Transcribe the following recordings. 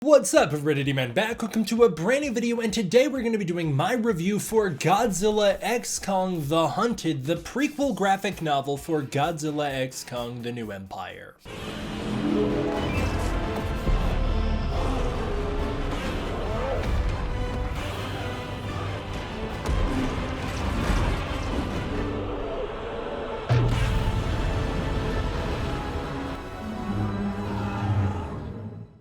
What's up, Reddity Man back? Welcome to a brand new video, and today we're going to be doing my review for Godzilla X Kong The Hunted, the prequel graphic novel for Godzilla X Kong The New Empire.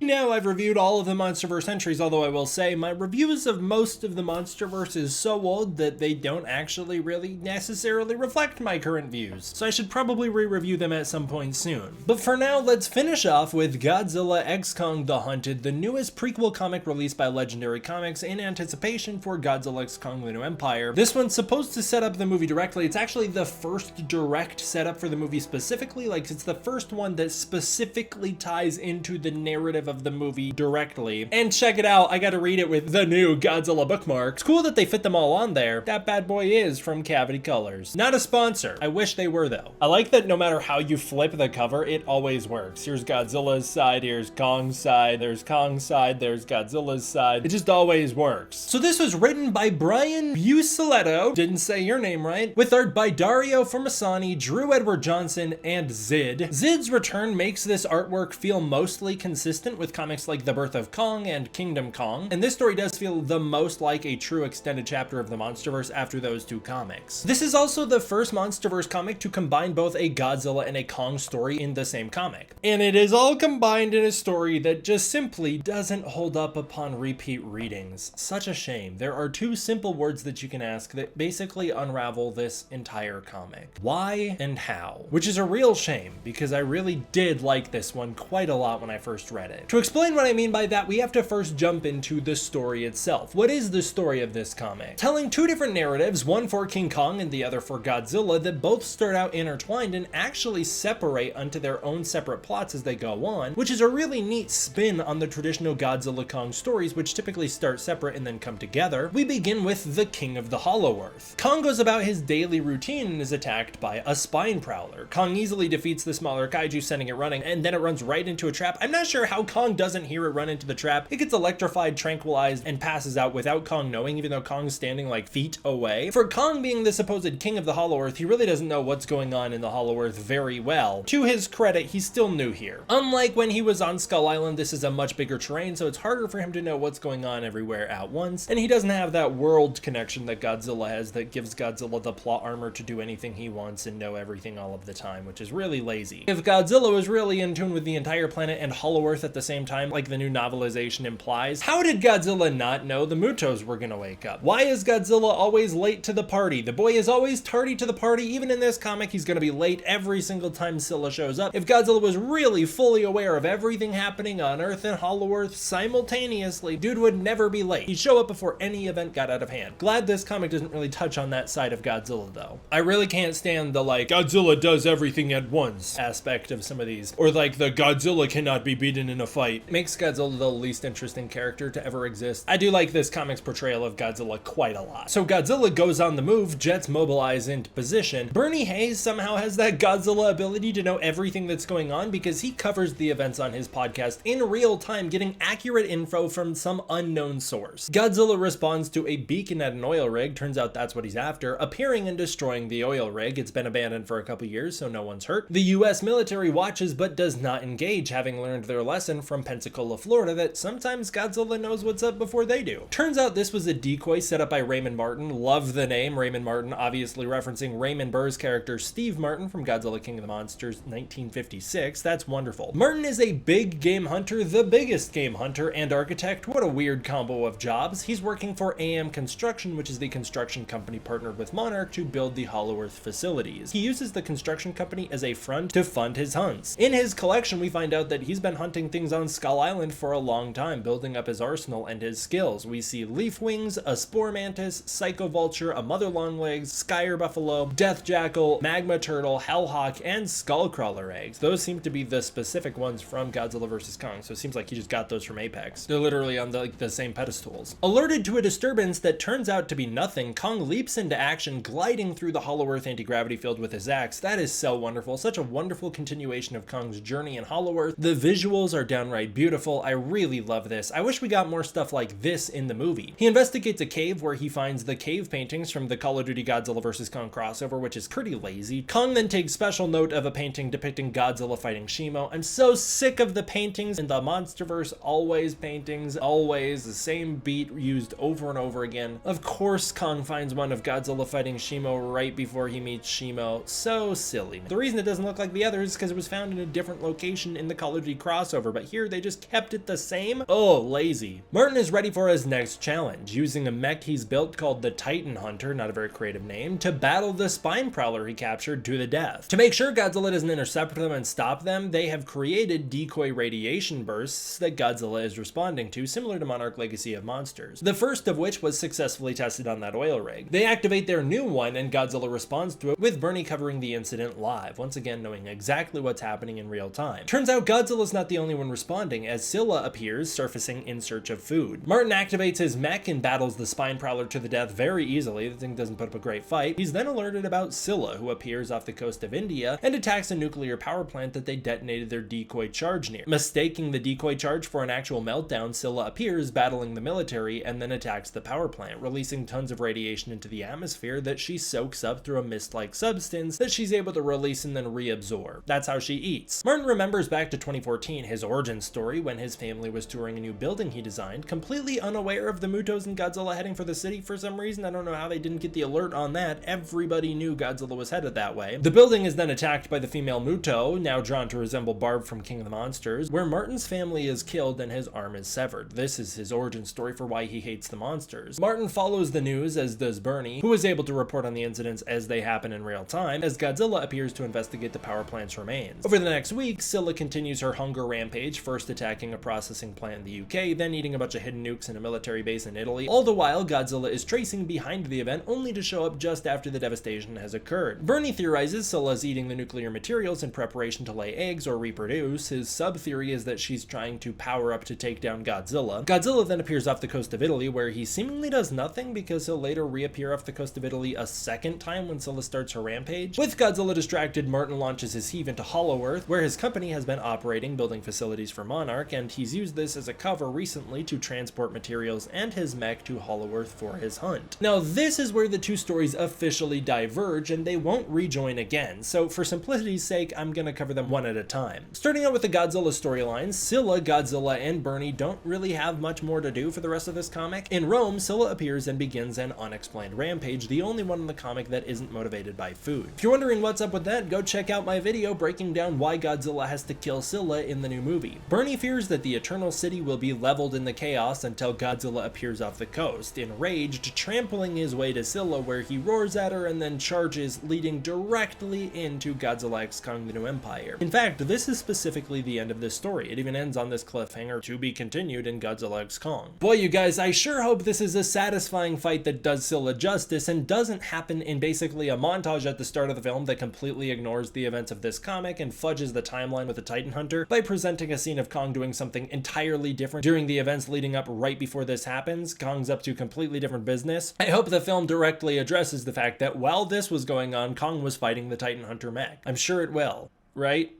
Now I've reviewed all of the MonsterVerse entries, although I will say my reviews of most of the MonsterVerse is so old that they don't actually really necessarily reflect my current views, so I should probably re-review them at some point soon. But for now, let's finish off with Godzilla X Kong The Hunted, the newest prequel comic released by Legendary Comics in anticipation for Godzilla X Kong The New Empire. This one's supposed to set up the movie directly. It's actually the first direct setup for the movie specifically, like it's the first one that specifically ties into the narrative of the movie directly. And check it out, I gotta read it with the new Godzilla bookmark. It's cool that they fit them all on there. That bad boy is from Cavity Colors. Not a sponsor. I wish they were though. I like that no matter how you flip the cover, it always works. Here's Godzilla's side, here's Kong's side, there's Kong's side, there's Godzilla's side. It just always works. So this was written by Brian Buccellato, didn't say your name right, with art by Dario Formasani, Drew Edward Johnson, and Zid. Zid's return makes this artwork feel mostly consistent with comics like The Birth of Kong and Kingdom Kong, and this story does feel the most like a true extended chapter of the MonsterVerse after those two comics. This is also the first MonsterVerse comic to combine both a Godzilla and a Kong story in the same comic. And it is all combined in a story that just simply doesn't hold up upon repeat readings. Such a shame. There are two simple words that you can ask that basically unravel this entire comic. Why and how? Which is a real shame, because I really did like this one quite a lot when I first read it. To explain what I mean by that, we have to first jump into the story itself. What is the story of this comic? Telling two different narratives, one for King Kong and the other for Godzilla, that both start out intertwined and actually separate onto their own separate plots as they go on, which is a really neat spin on the traditional Godzilla Kong stories, which typically start separate and then come together. We begin with the King of the Hollow Earth. Kong goes about his daily routine and is attacked by a spine prowler. Kong easily defeats the smaller kaiju, sending it running, and then it runs right into a trap. I'm not sure how Kong doesn't hear it run into the trap. It gets electrified, tranquilized, and passes out without Kong knowing, even though Kong's standing like feet away. For Kong being the supposed king of the Hollow Earth, he really doesn't know what's going on in the Hollow Earth very well. To his credit, he's still new here. Unlike when he was on Skull Island, this is a much bigger terrain, so it's harder for him to know what's going on everywhere at once, and he doesn't have that world connection that Godzilla has that gives Godzilla the plot armor to do anything he wants and know everything all of the time, which is really lazy. If Godzilla was really in tune with the entire planet and Hollow Earth at the same time, like the new novelization implies, how did Godzilla not know the Mutos were gonna wake up? Why is Godzilla always late to the party? The boy is always tardy to the party. Even in this comic, he's gonna be late every single time Scylla shows up. If Godzilla was really fully aware of everything happening on Earth and Hollow Earth simultaneously, dude would never be late. He'd show up before any event got out of hand. Glad this comic doesn't really touch on that side of Godzilla though. I really can't stand the like, Godzilla does everything at once aspect of some of these, or like the Godzilla cannot be beaten in a fight. It makes Godzilla the least interesting character to ever exist. I do like this comic's portrayal of Godzilla quite a lot. So Godzilla goes on the move, jets mobilize into position. Bernie Hayes somehow has that Godzilla ability to know everything that's going on because he covers the events on his podcast in real time, getting accurate info from some unknown source. Godzilla responds to a beacon at an oil rig, turns out that's what he's after, appearing and destroying the oil rig. It's been abandoned for a couple years, so no one's hurt. The US military watches but does not engage, having learned their lesson from Pensacola, Florida, that sometimes Godzilla knows what's up before they do. Turns out this was a decoy set up by Raymond Martin. Love the name Raymond Martin, obviously referencing Raymond Burr's character Steve Martin from Godzilla King of the Monsters 1956. That's wonderful. Martin is a big game hunter, the biggest game hunter and architect. What a weird combo of jobs. He's working for AM Construction, which is the construction company partnered with Monarch to build the Hollow Earth facilities. He uses the construction company as a front to fund his hunts. In his collection, we find out that he's been hunting things on Skull Island for a long time, building up his arsenal and his skills. We see leaf wings, a spore mantis, psycho vulture, a mother longlegs, skyer buffalo, death jackal, magma turtle, hellhawk, and skullcrawler eggs. Those seem to be the specific ones from Godzilla vs. Kong, so it seems like he just got those from Apex. They're literally on the same pedestals. Alerted to a disturbance that turns out to be nothing, Kong leaps into action, gliding through the Hollow Earth anti-gravity field with his axe. That is so wonderful. Such a wonderful continuation of Kong's journey in Hollow Earth. The visuals are downright downright beautiful. I really love this. I wish we got more stuff like this in the movie. He investigates a cave where he finds the cave paintings from the Call of Duty Godzilla vs. Kong crossover, which is pretty lazy. Kong then takes special note of a painting depicting Godzilla fighting Shimo. I'm so sick of the paintings in the MonsterVerse, always paintings, always the same beat used over and over again. Of course Kong finds one of Godzilla fighting Shimo right before he meets Shimo. So silly. The reason it doesn't look like the others is because it was found in a different location in the Call of Duty crossover, but here they just kept it the same? Oh, lazy. Martin is ready for his next challenge, using a mech he's built called the Titan Hunter, not a very creative name, to battle the spine prowler he captured to the death. To make sure Godzilla doesn't intercept them and stop them, they have created decoy radiation bursts that Godzilla is responding to, similar to Monarch Legacy of Monsters. The first of which was successfully tested on that oil rig. They activate their new one and Godzilla responds to it, with Bernie covering the incident live, once again knowing exactly what's happening in real time. Turns out Godzilla's not the only one responding, as Scylla appears, surfacing in search of food. Martin activates his mech and battles the spine prowler to the death very easily. The thing doesn't put up a great fight. He's then alerted about Scylla, who appears off the coast of India and attacks a nuclear power plant that they detonated their decoy charge near. Mistaking the decoy charge for an actual meltdown, Scylla appears, battling the military, and then attacks the power plant, releasing tons of radiation into the atmosphere that she soaks up through a mist-like substance that she's able to release and then reabsorb. That's how she eats. Martin remembers back to 2014, his origin story, when his family was touring a new building he designed, completely unaware of the Mutos and Godzilla heading for the city for some reason. I don't know how they didn't get the alert on that. Everybody knew Godzilla was headed that way. The building is then attacked by the female Muto, now drawn to resemble Barb from King of the Monsters, where Martin's family is killed and his arm is severed. This is his origin story for why he hates the monsters. Martin follows the news, as does Bernie, who is able to report on the incidents as they happen in real time, as Godzilla appears to investigate the power plant's remains. Over the next week, Scylla continues her hunger rampage, first attacking a processing plant in the UK, then eating a bunch of hidden nukes in a military base in Italy. All the while, Godzilla is tracing behind the event, only to show up just after the devastation has occurred. Bernie theorizes Scylla's eating the nuclear materials in preparation to lay eggs or reproduce. His sub-theory is that she's trying to power up to take down Godzilla. Godzilla then appears off the coast of Italy, where he seemingly does nothing because he'll later reappear off the coast of Italy a second time when Scylla starts her rampage. With Godzilla distracted, Martin launches his heave into Hollow Earth, where his company has been operating, building facilities for Monarch, and he's used this as a cover recently to transport materials and his mech to Hollow Earth for his hunt. Now this is where the two stories officially diverge, and they won't rejoin again, so for simplicity's sake, I'm gonna cover them one at a time. Starting out with the Godzilla storyline, Scylla, Godzilla, and Bernie don't really have much more to do for the rest of this comic. In Rome, Scylla appears and begins an unexplained rampage, the only one in the comic that isn't motivated by food. If you're wondering what's up with that, go check out my video breaking down why Godzilla has to kill Scylla in the new movie. Bernie fears that the Eternal City will be leveled in the chaos until Godzilla appears off the coast, enraged, trampling his way to Scylla, where he roars at her and then charges, leading directly into Godzilla X Kong: The New Empire. In fact, this is specifically the end of this story. It even ends on this cliffhanger, to be continued in Godzilla X Kong. Boy, you guys, I sure hope this is a satisfying fight that does Scylla justice and doesn't happen in basically a montage at the start of the film that completely ignores the events of this comic and fudges the timeline with the Titan Hunter by presenting a scene of Kong doing something entirely different during the events leading up right before this happens. Kong's up to completely different business. I hope the film directly addresses the fact that while this was going on, Kong was fighting the Titan Hunter mech. I'm sure it will, right?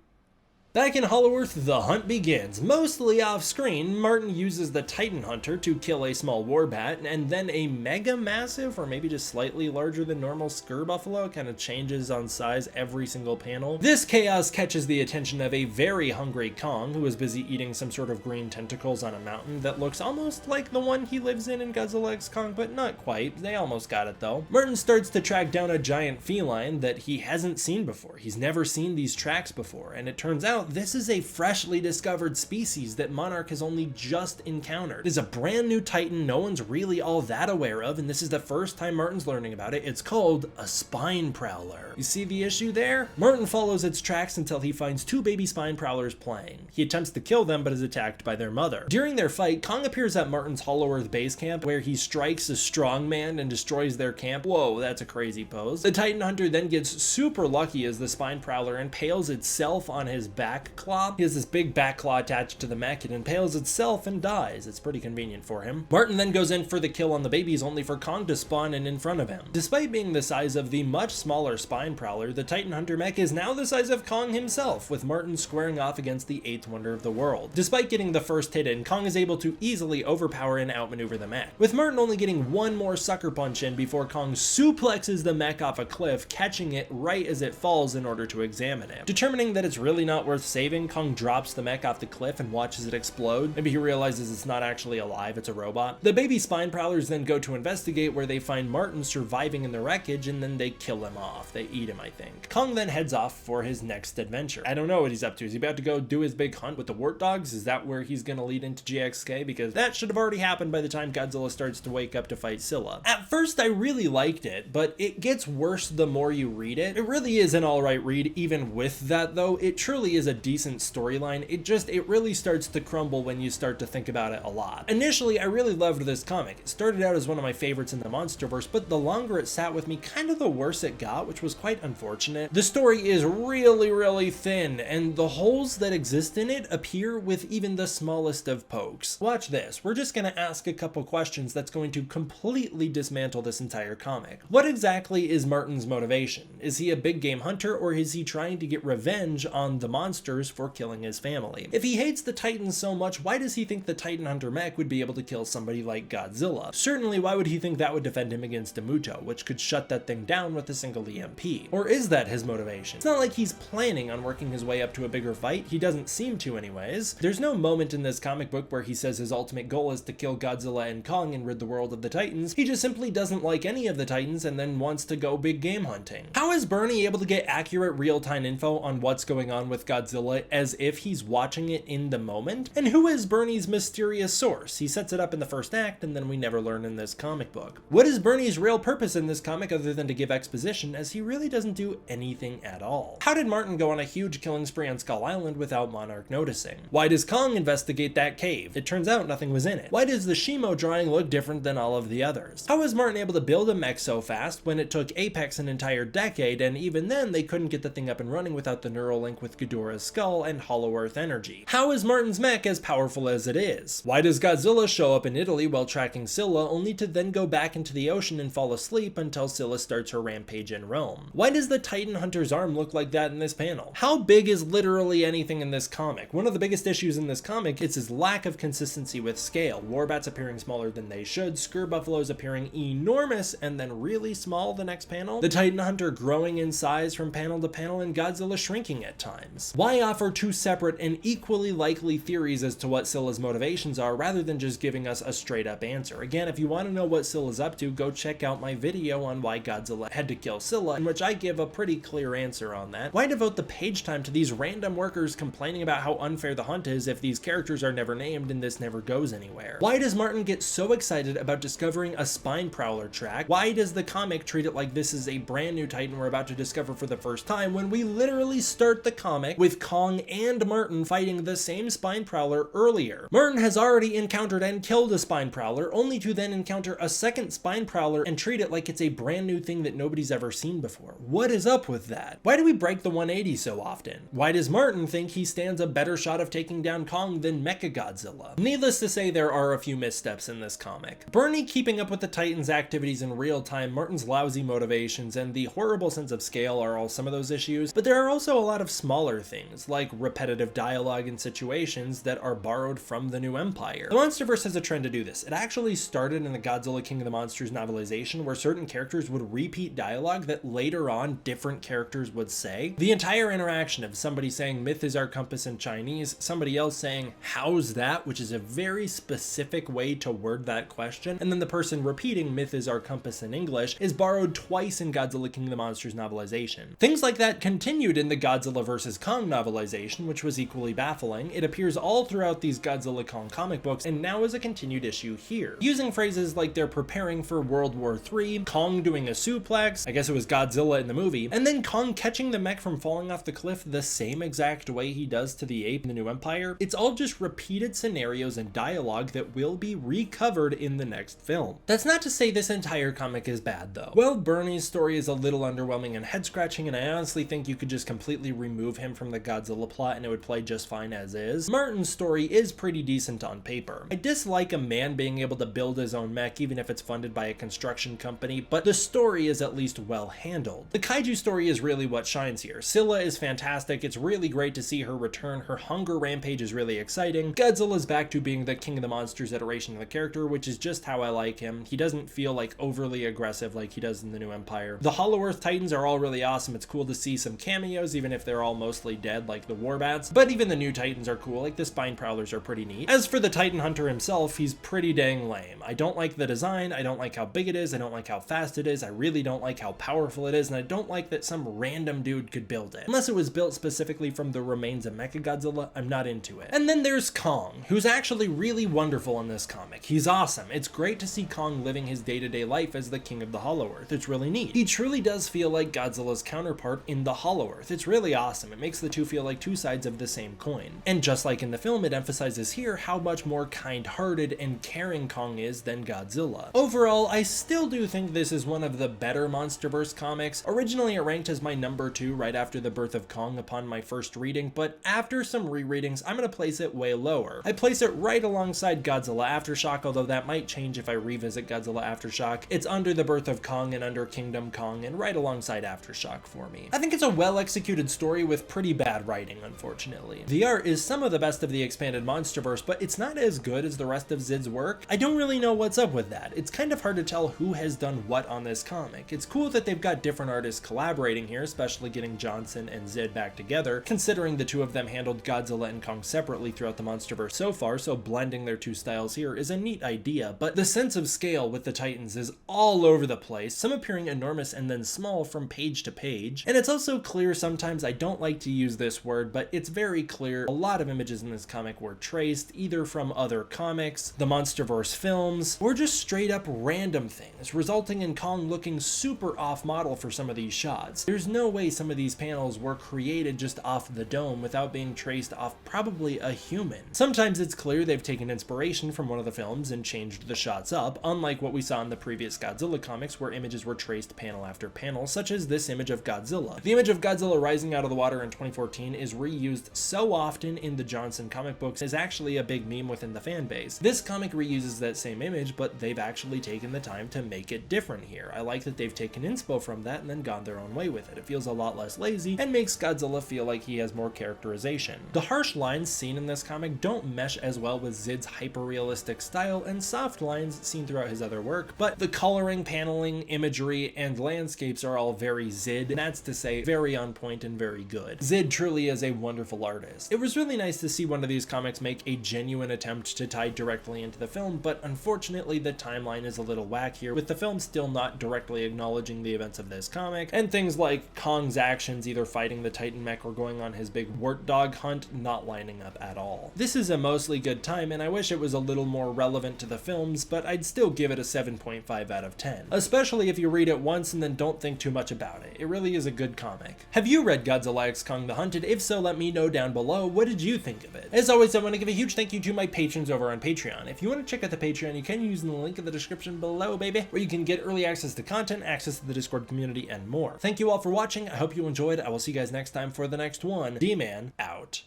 Back in Hollow Earth, the hunt begins. Mostly off-screen, Martin uses the Titan Hunter to kill a small warbat, and then a mega massive, or maybe just slightly larger than normal Skur Buffalo, kind of changes on size every single panel. This chaos catches the attention of a very hungry Kong, who is busy eating some sort of green tentacles on a mountain that looks almost like the one he lives in Godzilla X Kong, but not quite. They almost got it though. Martin starts to track down a giant feline that he hasn't seen before. He's never seen these tracks before, and it turns out this is a freshly discovered species that Monarch has only just encountered. It is a brand new titan no one's really all that aware of, and this is the first time Martin's learning about it. It's called a spine prowler. You see the issue there? Martin follows its tracks until he finds two baby spine prowlers playing. He attempts to kill them but is attacked by their mother. During their fight, Kong appears at Martin's Hollow Earth base camp, where he strikes a strongman and destroys their camp. Whoa, that's a crazy pose. The Titan Hunter then gets super lucky as the spine prowler impales itself on his back back claw. He has this big back claw attached to the mech. It impales itself and dies. It's pretty convenient for him. Martin then goes in for the kill on the babies, only for Kong to spawn in front of him. Despite being the size of the much smaller spine prowler, the Titan Hunter mech is now the size of Kong himself, with Martin squaring off against the 8th wonder of the world. Despite getting the first hit in, Kong is able to easily overpower and outmaneuver the mech, with Martin only getting one more sucker punch in before Kong suplexes the mech off a cliff, catching it right as it falls in order to examine it. Determining that it's really not worth saving, Kong drops the mech off the cliff and watches it explode. Maybe he realizes it's not actually alive, it's a robot. The baby spine prowlers then go to investigate, where they find Martin surviving in the wreckage, and then they kill him off. They eat him, I think. Kong then heads off for his next adventure. I don't know what he's up to. Is he about to go do his big hunt with the wart dogs? Is that where he's gonna lead into GXK? Because that should have already happened by the time Godzilla starts to wake up to fight Scylla. At first, I really liked it, but it gets worse the more you read it. It really is an alright read. Even with that though, it truly is a decent storyline. It really starts to crumble when you start to think about it a lot. Initially, I really loved this comic. It started out as one of my favorites in the MonsterVerse, but the longer it sat with me, kind of the worse it got, which was quite unfortunate. The story is really thin, and the holes that exist in it appear with even the smallest of pokes. Watch this. We're just gonna ask a couple questions that's going to completely dismantle this entire comic. What exactly is Martin's motivation? Is he a big game hunter, or is he trying to get revenge on the monsters for killing his family? If he hates the Titans so much, why does he think the Titan Hunter mech would be able to kill somebody like Godzilla? Certainly, why would he think that would defend him against Demuto, which could shut that thing down with a single EMP? Or is that his motivation? It's not like he's planning on working his way up to a bigger fight. He doesn't seem to anyways. There's no moment in this comic book where he says his ultimate goal is to kill Godzilla and Kong and rid the world of the Titans. He just simply doesn't like any of the Titans and then wants to go big game hunting. How is Bernie able to get accurate real-time info on what's going on with Godzilla as if he's watching it in the moment? And who is Bernie's mysterious source? He sets it up in the first act and then we never learn in this comic book. What is Bernie's real purpose in this comic other than to give exposition, as he really doesn't do anything at all? How did Martin go on a huge killing spree on Skull Island without Monarch noticing? Why does Kong investigate that cave? It turns out nothing was in it. Why does the Shimo drawing look different than all of the others? How was Martin able to build a mech so fast when it took Apex an entire decade, and even then they couldn't get the thing up and running without the neural link with Ghidorah's skull and Hollow Earth energy? How is Martin's mech as powerful as it is? Why does Godzilla show up in Italy while tracking Scylla, only to then go back into the ocean and fall asleep until Scylla starts her rampage in Rome? Why does the Titan Hunter's arm look like that in this panel? How big is literally anything in this comic? One of the biggest issues in this comic is his lack of consistency with scale. Warbats appearing smaller than they should, Skur Buffaloes appearing enormous and then really small the next panel, the Titan Hunter growing in size from panel to panel, and Godzilla shrinking at times. Why offer two separate and equally likely theories as to what Scylla's motivations are rather than just giving us a straight up answer? Again, if you want to know what Scylla's up to, go check out my video on why Godzilla had to kill Scylla, in which I give a pretty clear answer on that. Why devote the page time to these random workers complaining about how unfair the hunt is if these characters are never named and this never goes anywhere? Why does Martin get so excited about discovering a spine prowler track? Why does the comic treat it like this is a brand new Titan we're about to discover for the first time, when we literally start the comic with Kong and Martin fighting the same spine prowler earlier? Martin has already encountered and killed a spine prowler, only to then encounter a second spine prowler and treat it like it's a brand new thing that nobody's ever seen before. What is up with that? Why do we break the 180 so often? Why does Martin think he stands a better shot of taking down Kong than Mechagodzilla? Needless to say, there are a few missteps in this comic. Bernie keeping up with the Titans' activities in real time, Martin's lousy motivations, and the horrible sense of scale are all some of those issues, but there are also a lot of smaller things, like repetitive dialogue and situations that are borrowed from the New Empire. The MonsterVerse has a trend to do this. It actually started in the Godzilla King of the Monsters novelization, where certain characters would repeat dialogue that later on different characters would say. The entire interaction of somebody saying "myth is our compass" in Chinese, somebody else saying "how's that," which is a very specific way to word that question, and then the person repeating "myth is our compass" in English is borrowed twice in Godzilla King of the Monsters novelization. Things like that continued in the Godzilla vs. Kong novelization, which was equally baffling. It appears all throughout these Godzilla Kong comic books, and now is a continued issue here. Using phrases like they're preparing for World War III, Kong doing a suplex, I guess it was Godzilla in the movie, and then Kong catching the mech from falling off the cliff the same exact way he does to the ape in the New Empire. It's all just repeated scenarios and dialogue that will be recovered in the next film. That's not to say this entire comic is bad though. Well, Bernie's story is a little underwhelming and head-scratching, and I honestly think you could just completely remove him from the the Godzilla plot and it would play just fine as is. Martin's story is pretty decent on paper. I dislike a man being able to build his own mech even if it's funded by a construction company, but the story is at least well handled. The kaiju story is really what shines here. Scylla is fantastic, it's really great to see her return, her hunger rampage is really exciting. Godzilla's back to being the king of the monsters iteration of the character, which is just how I like him. He doesn't feel like overly aggressive like he does in the New Empire. The Hollow Earth Titans are all really awesome. It's cool to see some cameos even if they're all mostly dead like the Warbats, but even the new Titans are cool, like the Spine Prowlers are pretty neat. As for the Titan Hunter himself, he's pretty dang lame. I don't like the design, I don't like how big it is, I don't like how fast it is, I really don't like how powerful it is, and I don't like that some random dude could build it. Unless it was built specifically from the remains of Mechagodzilla, I'm not into it. And then there's Kong, who's actually really wonderful in this comic. He's awesome. It's great to see Kong living his day-to-day life as the king of the Hollow Earth. It's really neat. He truly does feel like Godzilla's counterpart in the Hollow Earth. It's really awesome. It makes the two feel like two sides of the same coin. And just like in the film, it emphasizes here how much more kind-hearted and caring Kong is than Godzilla. Overall, I still do think this is one of the better MonsterVerse comics. Originally, it ranked as my number 2 right after the birth of Kong upon my first reading, but after some rereadings, I'm going to place it way lower. I place it right alongside Godzilla Aftershock, although that might change if I revisit Godzilla Aftershock. It's under the birth of Kong and under Kingdom Kong, and right alongside Aftershock for me. I think it's a well-executed story with pretty bad writing, unfortunately. The art is some of the best of the expanded MonsterVerse, but it's not as good as the rest of Zid's work. I don't really know what's up with that. It's kind of hard to tell who has done what on this comic. It's cool that they've got different artists collaborating here, especially getting Johnson and Zid back together, considering the two of them handled Godzilla and Kong separately throughout the MonsterVerse so far, so blending their two styles here is a neat idea, but the sense of scale with the Titans is all over the place, some appearing enormous and then small from page to page. And it's also clear sometimes, I don't like to use this word, but it's very clear a lot of images in this comic were traced either from other comics, the MonsterVerse films, or just straight up random things, resulting in Kong looking super off model for some of these shots. There's no way some of these panels were created just off the dome without being traced off probably a human. Sometimes it's clear they've taken inspiration from one of the films and changed the shots up, unlike what we saw in the previous Godzilla comics where images were traced panel after panel, such as this image of Godzilla. The image of Godzilla rising out of the water in 2014 is reused so often in the Johnson comic books is actually a big meme within the fan base. This comic reuses that same image, but they've actually taken the time to make it different here. I like that they've taken inspo from that and then gone their own way with it. It feels a lot less lazy and makes Godzilla feel like he has more characterization. The harsh lines seen in this comic don't mesh as well with Zid's hyper-realistic style and soft lines seen throughout his other work, but the coloring, paneling, imagery, and landscapes are all very Zid, and that's to say very on point and very good. Zid truly is a wonderful artist. It was really nice to see one of these comics make a genuine attempt to tie directly into the film, but unfortunately the timeline is a little whack here, with the film still not directly acknowledging the events of this comic, and things like Kong's actions either fighting the Titan mech or going on his big wart dog hunt not lining up at all. This is a mostly good time, and I wish it was a little more relevant to the films, but I'd still give it a 7.5 out of 10, especially if you read it once and then don't think too much about it. It really is a good comic. Have you read Godzilla X Kong the Hunted? If so, let me know down below. What did you think of it? As always, I want to give a huge thank you to my patrons over on Patreon. If you want to check out the Patreon, you can use the link in the description below, baby, where you can get early access to content, access to the Discord community, and more. Thank you all for watching. I hope you enjoyed. I will see you guys next time for the next one. D-Man out.